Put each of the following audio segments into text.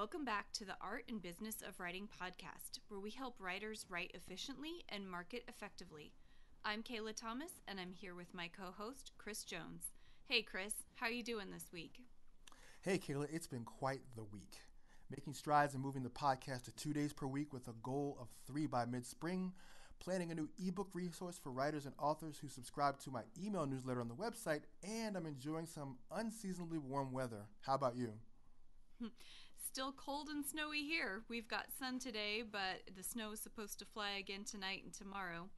Welcome back to the Art and Business of Writing podcast, where we help writers write efficiently and market effectively. I'm Kayla Thomas, and I'm here with my co-host, Chris Jones. Hey, Chris, how are you doing this week? Hey, Kayla, it's been quite the week. Making strides in moving the podcast to 2 days per week with a goal of 3 by mid-spring, planning a new ebook resource for writers and authors who subscribe to my email newsletter on the website, and I'm enjoying some unseasonably warm weather. How about you? Still cold and snowy here. We've got sun today, but the snow is supposed to fly again tonight and tomorrow.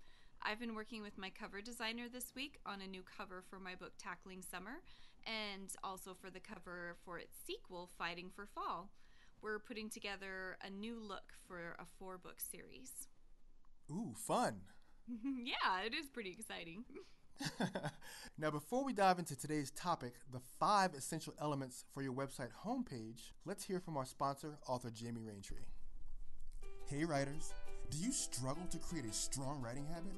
I've been working with my cover designer this week on a new cover for my book Tackling Summer, and also for the cover for its sequel, Fighting for Fall. We're putting together a new look for a 4-book series. Ooh, fun! Yeah, it is pretty exciting. Now, before we dive into today's topic, the 5 essential elements for your website homepage, let's hear from our sponsor, author Jamie Raintree. Hey writers, do you struggle to create a strong writing habit?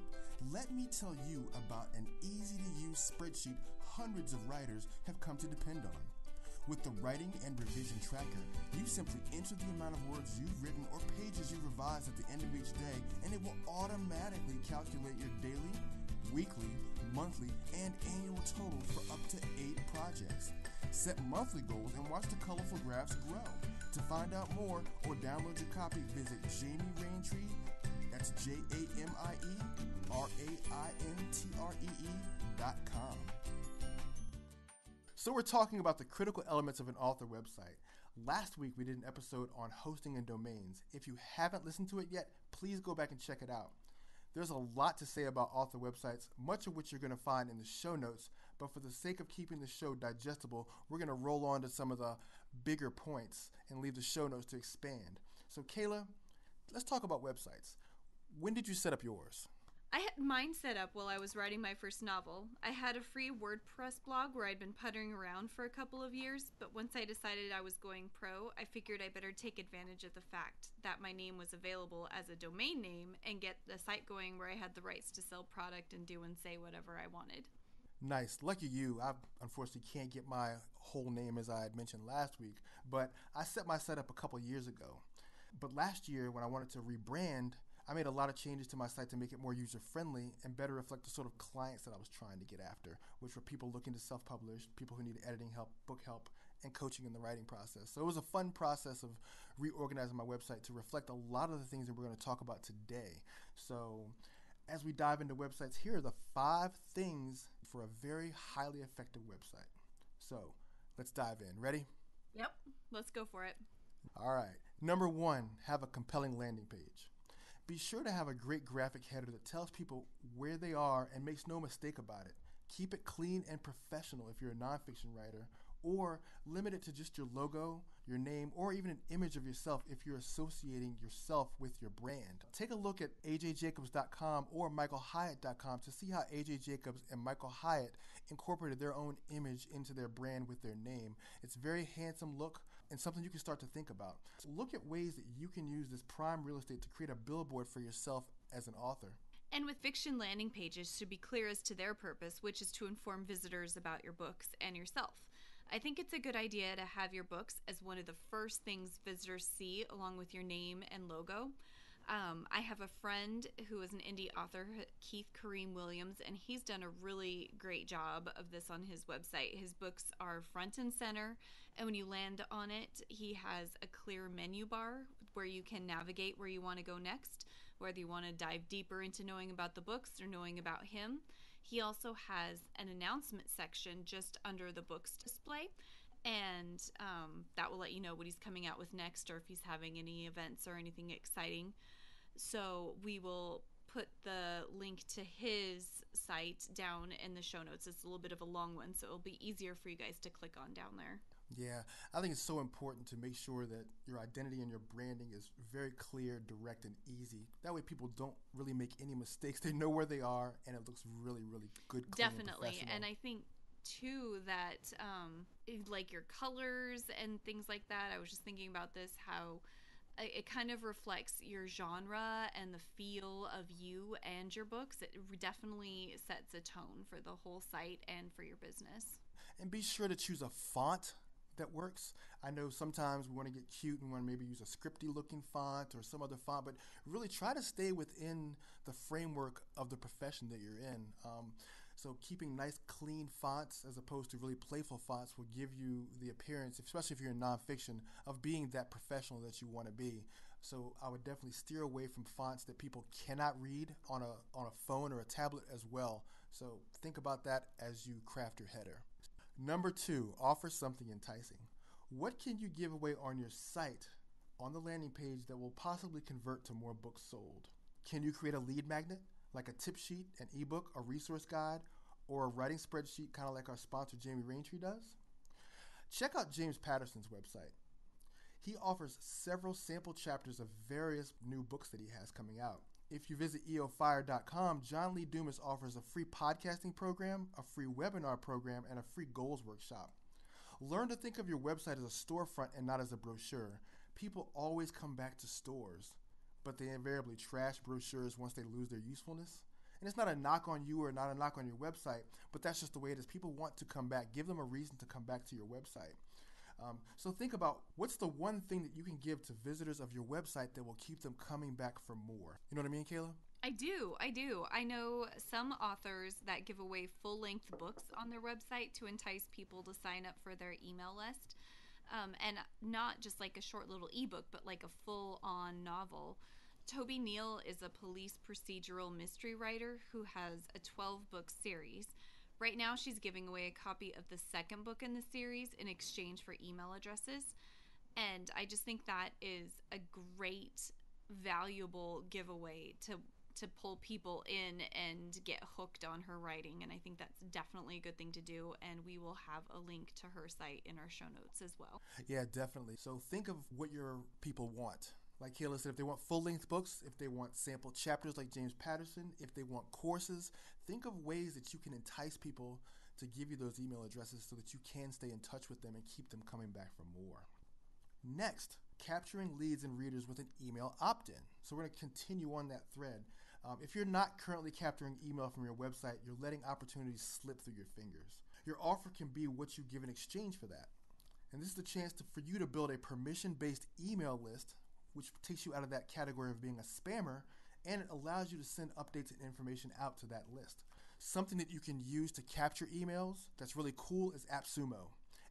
Let me tell you about an easy-to-use spreadsheet hundreds of writers have come to depend on. With the Writing and Revision Tracker, you simply enter the amount of words you've written or pages you revised at the end of each day, and it will automatically calculate your daily, weekly, monthly, and annual total for up to 8 projects. Set monthly goals and watch the colorful graphs grow. To find out more or download your copy, visit Jamie Raintree, that's JamieRaintree.com. So we're talking about the critical elements of an author website. Last week we did an episode on hosting and domains. If you haven't listened to it yet, please go back and check it out. There's a lot to say about author websites, much of which you're going to find in the show notes, but for the sake of keeping the show digestible, we're going to roll on to some of the bigger points and leave the show notes to expand. So Kayla, let's talk about websites. When did you set up yours? I had mine set up while I was writing my first novel. I had a free WordPress blog where I'd been puttering around for a couple of years, but once I decided I was going pro, I figured I better take advantage of the fact that my name was available as a domain name and get the site going where I had the rights to sell product and do and say whatever I wanted. Nice. Lucky you. I unfortunately can't get my whole name as I had mentioned last week, but I set my setup a couple years ago. But last year when I wanted to rebrand, I made a lot of changes to my site to make it more user-friendly and better reflect the sort of clients that I was trying to get after, which were people looking to self-publish, people who needed editing help, book help, and coaching in the writing process. So it was a fun process of reorganizing my website to reflect a lot of the things that we're going to talk about today. So as we dive into websites, here are the 5 things for a very highly effective website. So let's dive in. Ready? Yep, let's go for it. All right. Number 1, have a compelling landing page. Be sure to have a great graphic header that tells people where they are and makes no mistake about it. Keep it clean and professional if you're a nonfiction writer, or limit it to just your logo, your name, or even an image of yourself if you're associating yourself with your brand. Take a look at ajjacobs.com or michaelhyatt.com to see how AJ Jacobs and Michael Hyatt incorporated their own image into their brand with their name. It's a very handsome look and something you can start to think about. So look at ways that you can use this prime real estate to create a billboard for yourself as an author. And with fiction landing pages should be clear as to their purpose, which is to inform visitors about your books and yourself. I think it's a good idea to have your books as one of the first things visitors see along with your name and logo. I have a friend who is an indie author, Keith Kareem Williams, and he's done a really great job of this on his website. His books are front and center, and when you land on it, he has a clear menu bar where you can navigate where you want to go next, whether you want to dive deeper into knowing about the books or knowing about him. He also has an announcement section just under the books display, and that will let you know what he's coming out with next or if he's having any events or anything exciting. So we will put the link to his site down in the show notes. It's a little bit of a long one, so it'll be easier for you guys to click on down there. Yeah, I think it's so important to make sure that your identity and your branding is very clear, direct, and easy. That way people don't really make any mistakes. They know where they are, and it looks really, really good, clean, Definitely, and I think too that like your colors and things like that, I was just thinking about this, how it kind of reflects your genre and the feel of you and your books. It definitely sets a tone for the whole site and for your business. And be sure to choose a font that works. I know sometimes we want to get cute and want to maybe use a scripty looking font or some other font, but really try to stay within the framework of the profession that you're in. So keeping nice, clean fonts as opposed to really playful fonts will give you the appearance, especially if you're in nonfiction, of being that professional that you want to be. So I would definitely steer away from fonts that people cannot read on a phone or a tablet as well. So think about that as you craft your header. Number 2, offer something enticing. What can you give away on your site on the landing page that will possibly convert to more books sold? Can you create a lead magnet, like a tip sheet, an ebook, a resource guide, or a writing spreadsheet, kind of like our sponsor Jamie Raintree does? Check out James Patterson's website. He offers several sample chapters of various new books that he has coming out. If you visit eofire.com, John Lee Dumas offers a free podcasting program, a free webinar program, and a free goals workshop. Learn to think of your website as a storefront and not as a brochure. People always come back to stores, but they invariably trash brochures once they lose their usefulness. And it's not a knock on you or not a knock on your website, but that's just the way it is. People want to come back. Give them a reason to come back to your website. So think about what's the one thing that you can give to visitors of your website that will keep them coming back for more. You know what I mean, Kayla? I do. I know some authors that give away full-length books on their website to entice people to sign up for their email list. And not just like a short little ebook, but like a full-on novel. Toby Neal is a police procedural mystery writer who has a 12-book series. Right now, she's giving away a copy of the second book in the series in exchange for email addresses. And I just think that is a great, valuable giveaway to pull people in and get hooked on her writing. And I think that's definitely a good thing to do. And we will have a link to her site in our show notes as well. Yeah, definitely. So think of what your people want. Like Kayla said, if they want full-length books, if they want sample chapters like James Patterson, if they want courses, think of ways that you can entice people to give you those email addresses so that you can stay in touch with them and keep them coming back for more. Next, capturing leads and readers with an email opt-in. So we're going to continue on that thread. If you're not currently capturing email from your website, you're letting opportunities slip through your fingers. Your offer can be what you give in exchange for that. And this is the chance for you to build a permission-based email list, which takes you out of that category of being a spammer, and it allows you to send updates and information out to that list. Something that you can use to capture emails that's really cool is AppSumo.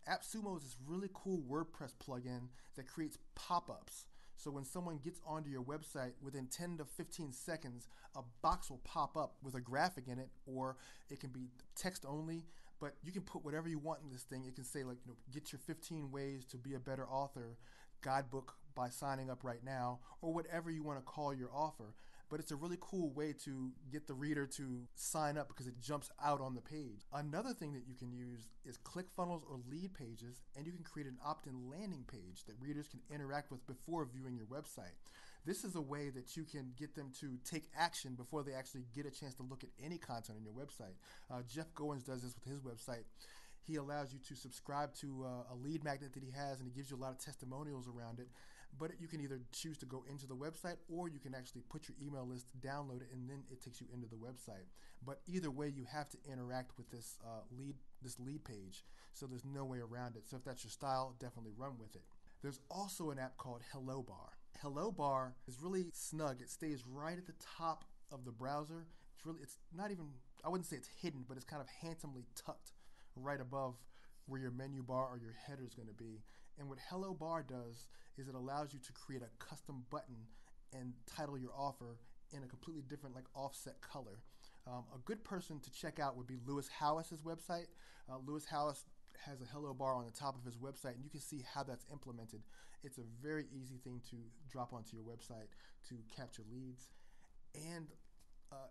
AppSumo is this really cool WordPress plugin that creates pop-ups. So when someone gets onto your website, within 10 to 15 seconds, a box will pop up with a graphic in it, or it can be text only, but you can put whatever you want in this thing. It can say, like, get your 15 ways to be a better author guidebook by signing up right now, or whatever you want to call your offer. But it's a really cool way to get the reader to sign up because it jumps out on the page. Another thing that you can use is ClickFunnels or lead pages, and you can create an opt-in landing page that readers can interact with before viewing your website. This is a way that you can get them to take action before they actually get a chance to look at any content on your website. Jeff Goins does this with his website. He allows you to subscribe to a lead magnet that he has, and he gives you a lot of testimonials around it. But you can either choose to go into the website, or you can actually put your email list, download it, and then it takes you into the website. But either way, you have to interact with this lead page, so there's no way around it. So if that's your style, definitely run with it. There's also an app called Hello Bar. Hello Bar is really snug. It stays right at the top of the browser. It's not even, I wouldn't say it's hidden, but it's kind of handsomely tucked right above where your menu bar or your header is going to be. And what Hello Bar does is it allows you to create a custom button and title your offer in a completely different, like, offset color. A good person to check out would be Lewis Howes's website. Lewis Howes has a Hello Bar on the top of his website, and you can see how that's implemented. It's a very easy thing to drop onto your website to capture leads. And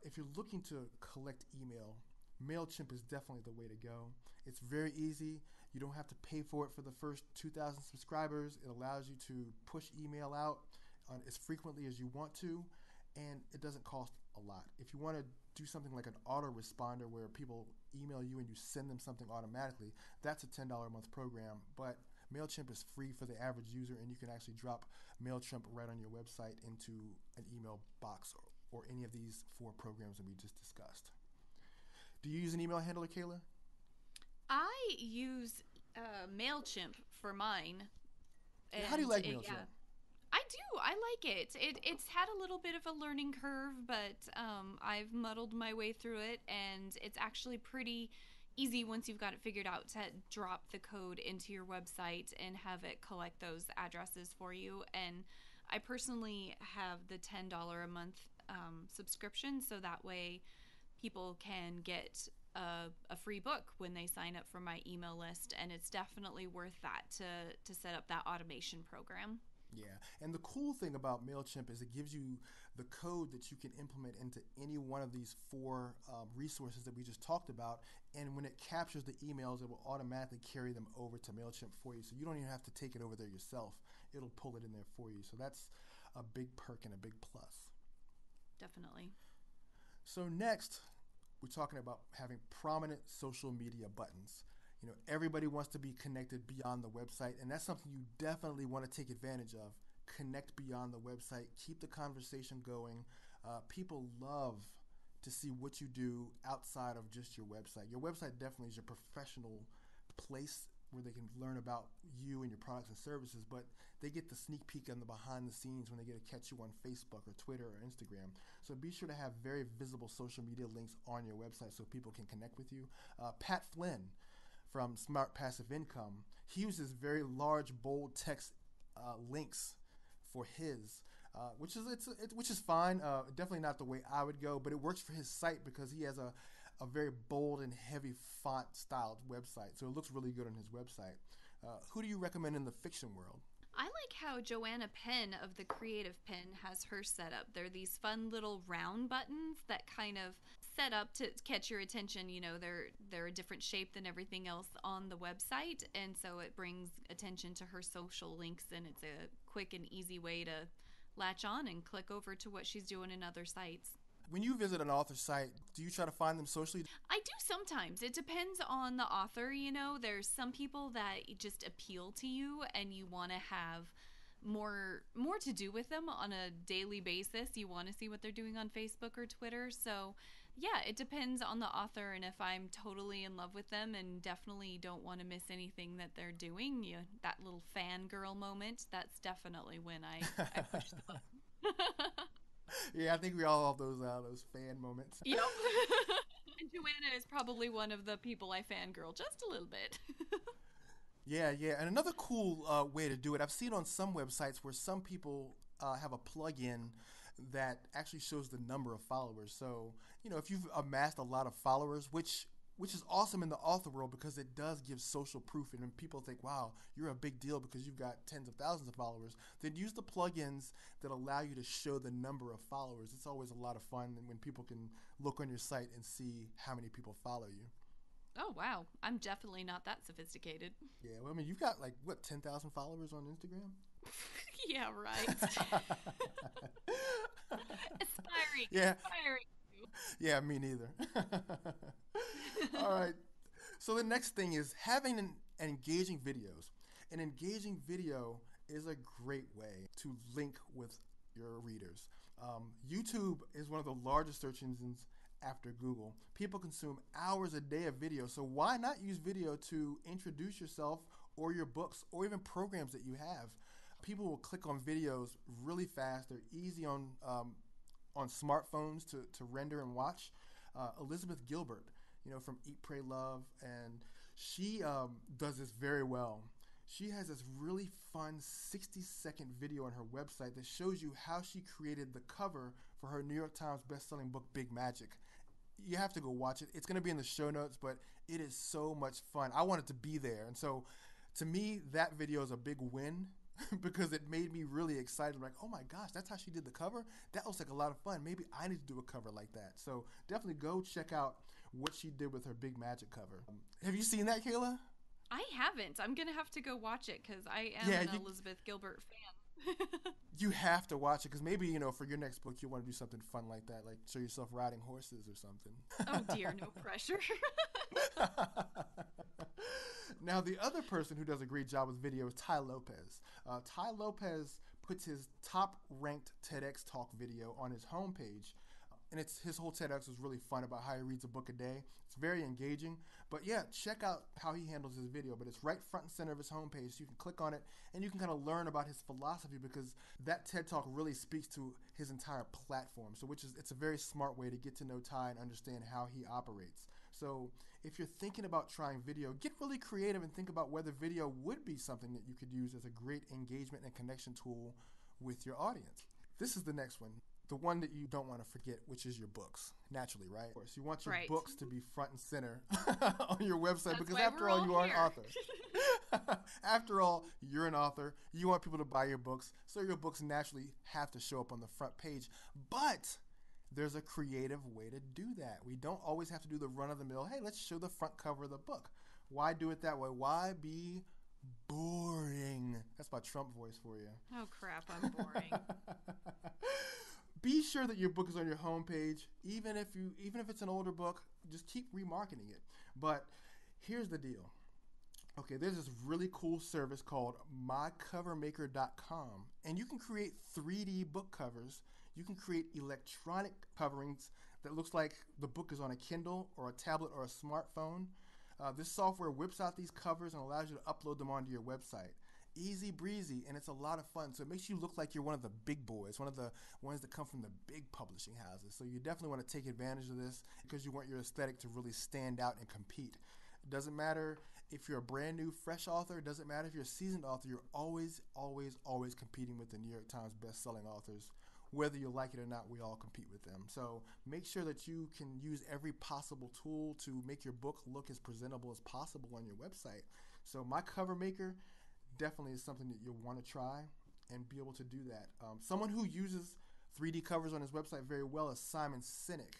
if you're looking to collect email, MailChimp is definitely the way to go. It's very easy. You don't have to pay for it for the first 2,000 subscribers. It allows you to push email out as frequently as you want to, and it doesn't cost a lot. If you want to do something like an autoresponder where people email you and you send them something automatically, that's a $10 a month program. But MailChimp is free for the average user, and you can actually drop MailChimp right on your website into an email box or any of these 4 programs that we just discussed. Do you use an email handler, Kayla? I use MailChimp for mine. And how do you like MailChimp? Yeah, I do. I like it. It's had a little bit of a learning curve, but I've muddled my way through it, and it's actually pretty easy once you've got it figured out to drop the code into your website and have it collect those addresses for you. And I personally have the $10 a month subscription, so that way people can get a free book when they sign up for my email list, and it's definitely worth that to set up that automation program. Yeah, and the cool thing about MailChimp is it gives you the code that you can implement into any one of these four resources that we just talked about, and when it captures the emails, it will automatically carry them over to MailChimp for you, so you don't even have to take it over there yourself. It'll pull it in there for you, so that's a big perk and a big plus. Definitely. So next, we're talking about having prominent social media buttons. You know, everybody wants to be connected beyond the website, and that's something you definitely want to take advantage of. Connect beyond the website. Keep the conversation going. People love to see what you do outside of just your website. Your website definitely is your professional place where they can learn about you and your products and services, but they get the sneak peek on the behind the scenes when they get to catch you on Facebook or Twitter or Instagram. So be sure to have very visible social media links on your website so people can connect with you. Pat Flynn from Smart Passive Income, he uses very large, bold text links for his, which is fine. Definitely not the way I would go, but it works for his site because he has a very bold and heavy font-styled website, so it looks really good on his website. Who do you recommend in the fiction world? I like how Joanna Penn of the Creative Pen has her set up. They're these fun little round buttons that kind of set up to catch your attention. You know, they're a different shape than everything else on the website, and so it brings attention to her social links, and it's a quick and easy way to latch on and click over to what she's doing in other sites. When you visit an author's site, do you try to find them socially? I do sometimes. It depends on the author, you know. There's some people that just appeal to you and you want to have more to do with them on a daily basis. You want to see what they're doing on Facebook or Twitter. So, yeah, it depends on the author, and if I'm totally in love with them and definitely don't want to miss anything that they're doing, that little fangirl moment, that's definitely when I push the button. Yeah, I think we all have those fan moments. Yep. And Joanna is probably one of the people I fangirl just a little bit. Yeah. And another cool way to do it, I've seen on some websites where some people have a plugin that actually shows the number of followers. So, you know, if you've amassed a lot of followers, which is awesome in the author world because it does give social proof, and when people think, wow, you're a big deal because you've got tens of thousands of followers, then use the plugins that allow you to show the number of followers. It's always a lot of fun when people can look on your site and see how many people follow you. Oh, wow. I'm definitely not that sophisticated. Yeah, well, I mean, you've got 10,000 followers on Instagram? Yeah, right. Aspiring. Yeah. Aspiring. Yeah, me neither. All right. So the next thing is having an engaging videos. An engaging video is a great way to link with your readers. YouTube is one of the largest search engines after Google. People consume hours a day of video, so why not use video to introduce yourself or your books or even programs that you have? People will click on videos really fast. They're easy on smartphones to render and watch. Elizabeth Gilbert, from Eat, Pray, Love, and she does this very well. She has this really fun 60-second video on her website that shows you how she created the cover for her New York Times best-selling book, Big Magic. You have to go watch it. It's going to be in the show notes, but it is so much fun. I wanted to be there. And so to me, that video is a big win because it made me really excited. I'm like, oh my gosh, that's how she did the cover? That looks like a lot of fun. Maybe I need to do a cover like that. So definitely go check out what she did with her Big Magic cover. Have you seen that, Kayla? I haven't. I'm going to have to go watch it because I am an Elizabeth Gilbert fan. You have to watch it because maybe, for your next book, you want to do something fun like that, like show yourself riding horses or something. Oh, dear, no pressure. Now, the other person who does a great job with video is Ty Lopez. Ty Lopez puts his top-ranked TEDx Talk video on his homepage. and it's his whole TEDx is really fun about how he reads a book a day. It's very engaging. But yeah, check out how he handles his video. But it's right front and center of his homepage, so you can click on it and you can kind of learn about his philosophy, because that TED Talk really speaks to his entire platform. So it's a very smart way to get to know Ty and understand how he operates. So if you're thinking about trying video, get really creative and think about whether video would be something that you could use as a great engagement and connection tool with your audience. This is the next one, the one that you don't want to forget, which is your books. Naturally, right? Of course, you want your Right. books to be front and center on your website. That's Because why after we're all, all you are an here. author. After all, you're an author. You want people to buy your books, so your books naturally have to show up on the front page. But there's a creative way to do that. We don't always have to do the run-of-the-mill, hey, let's show the front cover of the book. Why do it that way? Why be boring? That's my Trump voice for you. Oh crap, I'm boring. Be sure that your book is on your homepage. Even if it's an older book, just keep remarketing it. But here's the deal. Okay, there's this really cool service called mycovermaker.com, and you can create 3D book covers. You can create electronic coverings that looks like the book is on a Kindle or a tablet or a smartphone. This software whips out these covers and allows you to upload them onto your website. Easy breezy, and it's a lot of fun. So it makes you look like you're one of the big boys, one of the ones that come from the big publishing houses. So you definitely want to take advantage of this because you want your aesthetic to really stand out and compete. It doesn't matter if you're a brand new, fresh author. It doesn't matter if you're a seasoned author. You're always, always, always competing with the New York Times best-selling authors. Whether you like it or not, we all compete with them. So make sure that you can use every possible tool to make your book look as presentable as possible on your website. So My Cover Maker definitely is something that you'll want to try and be able to do that. Someone who uses 3D covers on his website very well is Simon Sinek.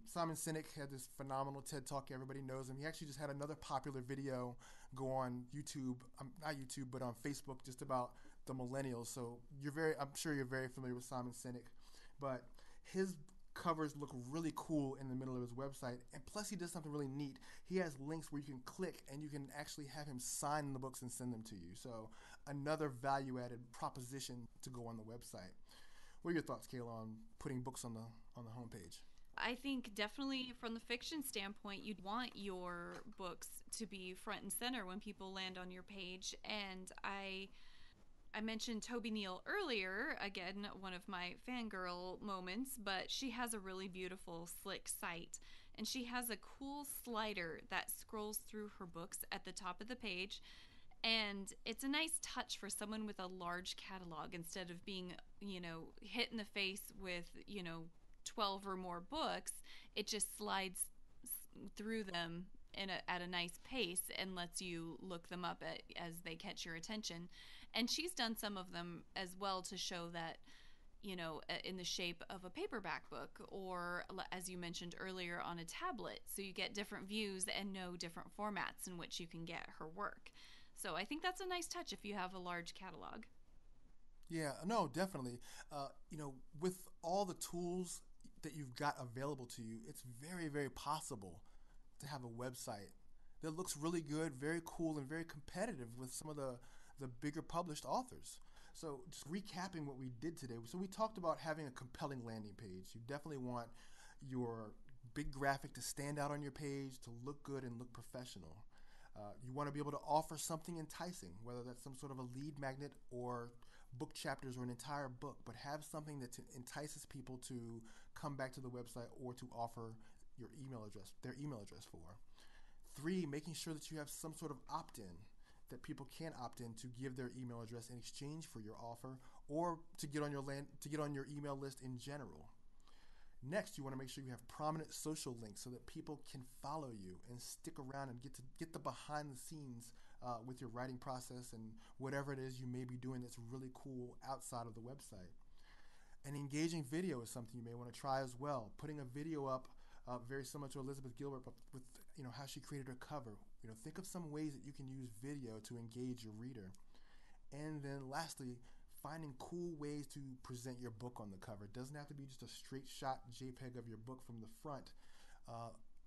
Simon Sinek had this phenomenal TED Talk. Everybody knows him. He actually just had another popular video go on YouTube, not YouTube, but on Facebook, just about the millennials. So I'm sure you're very familiar with Simon Sinek, but his covers look really cool in the middle of his website, and plus he does something really neat. He has links where you can click and you can actually have him sign the books and send them to you. So another value-added proposition to go on the website. What are your thoughts, Kayla, on putting books on the homepage? I think definitely from the fiction standpoint, you'd want your books to be front and center when people land on your page. And I mentioned Toby Neal earlier, again, one of my fangirl moments, but she has a really beautiful, slick site. And she has a cool slider that scrolls through her books at the top of the page. And it's a nice touch for someone with a large catalog instead of being, hit in the face with, 12 or more books. It just slides through them at a nice pace and lets you look them up as they catch your attention. And she's done some of them as well to show that, in the shape of a paperback book or, as you mentioned earlier, on a tablet. So you get different views and know different formats in which you can get her work. So I think that's a nice touch if you have a large catalog. Yeah, no, definitely. With all the tools that you've got available to you, it's very, very possible to have a website that looks really good, very cool, and very competitive with some of the bigger published authors. So just recapping what we did today. So we talked about having a compelling landing page. You definitely want your big graphic to stand out on your page, to look good and look professional. You want to be able to offer something enticing, whether that's some sort of a lead magnet or book chapters or an entire book, but have something that entices people to come back to the website or to offer their email address for. 3, making sure that you have some sort of opt-in that people can opt in to give their email address in exchange for your offer or to get on your email list in general. Next, you want to make sure you have prominent social links so that people can follow you and stick around and get the behind the scenes with your writing process and whatever it is you may be doing that's really cool outside of the website. An engaging video is something you may want to try as well. Putting a video up very similar to Elizabeth Gilbert, but with how she created her cover. Think of some ways that you can use video to engage your reader. And then lastly, finding cool ways to present your book on the cover. It doesn't have to be just a straight shot JPEG of your book from the front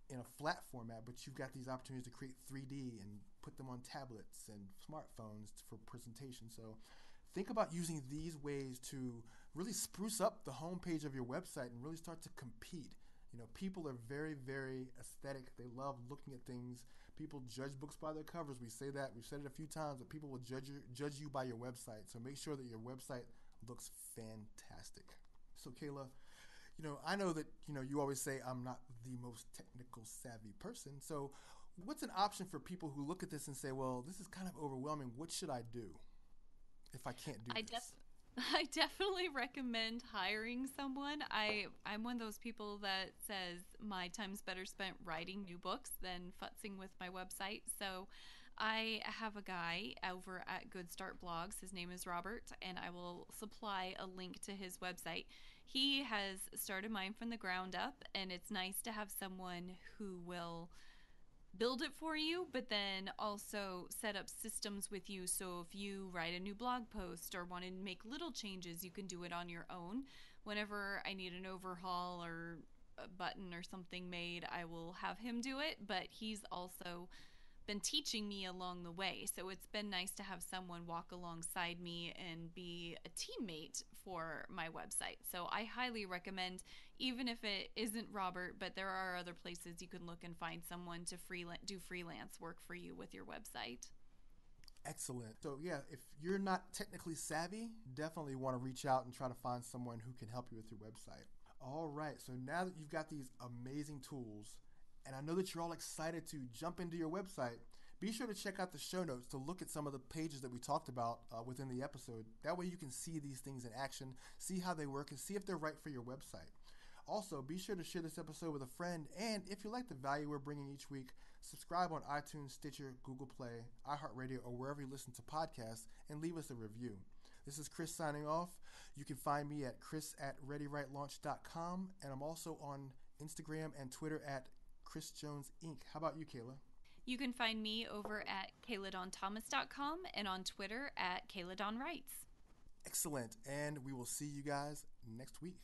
in a flat format, but you've got these opportunities to create 3D and put them on tablets and smartphones for presentation. So think about using these ways to really spruce up the homepage of your website and really start to compete. People are very, very aesthetic. They love looking at things. People judge books by their covers. We say that. We've said it a few times, but people will judge you by your website. So make sure that your website looks fantastic. So Kayla, I know that, you always say I'm not the most technical savvy person. So what's an option for people who look at this and say, well, this is kind of overwhelming. What should I do if I can't do this? I definitely recommend hiring someone. I'm one of those people that says my time's better spent writing new books than futzing with my website. So I have a guy over at Good Start Blogs. His name is Robert, and I will supply a link to his website. He has started mine from the ground up, and it's nice to have someone who will build it for you, but then also set up systems with you. So if you write a new blog post or want to make little changes, you can do it on your own. Whenever I need an overhaul or a button or something made, I will have him do it, but he's also been teaching me along the way. So it's been nice to have someone walk alongside me and be a teammate for my website. So I highly recommend, even if it isn't Robert, but there are other places you can look and find someone to do freelance work for you with your website. Excellent. So yeah, if you're not technically savvy, definitely want to reach out and try to find someone who can help you with your website. All right, so now that you've got these amazing tools, and I know that you're all excited to jump into your website, be sure to check out the show notes to look at some of the pages that we talked about within the episode. That way you can see these things in action, see how they work, and see if they're right for your website. Also, be sure to share this episode with a friend, and if you like the value we're bringing each week, subscribe on iTunes, Stitcher, Google Play, iHeartRadio, or wherever you listen to podcasts, and leave us a review. This is Chris signing off. You can find me at chris@readywritelaunch.com, and I'm also on Instagram and Twitter at Chris Jones Inc. How about you, Kayla? You can find me over at KaylaDawnThomas.com and on Twitter at KaylaDawnWrites. Excellent, and we will see you guys next week.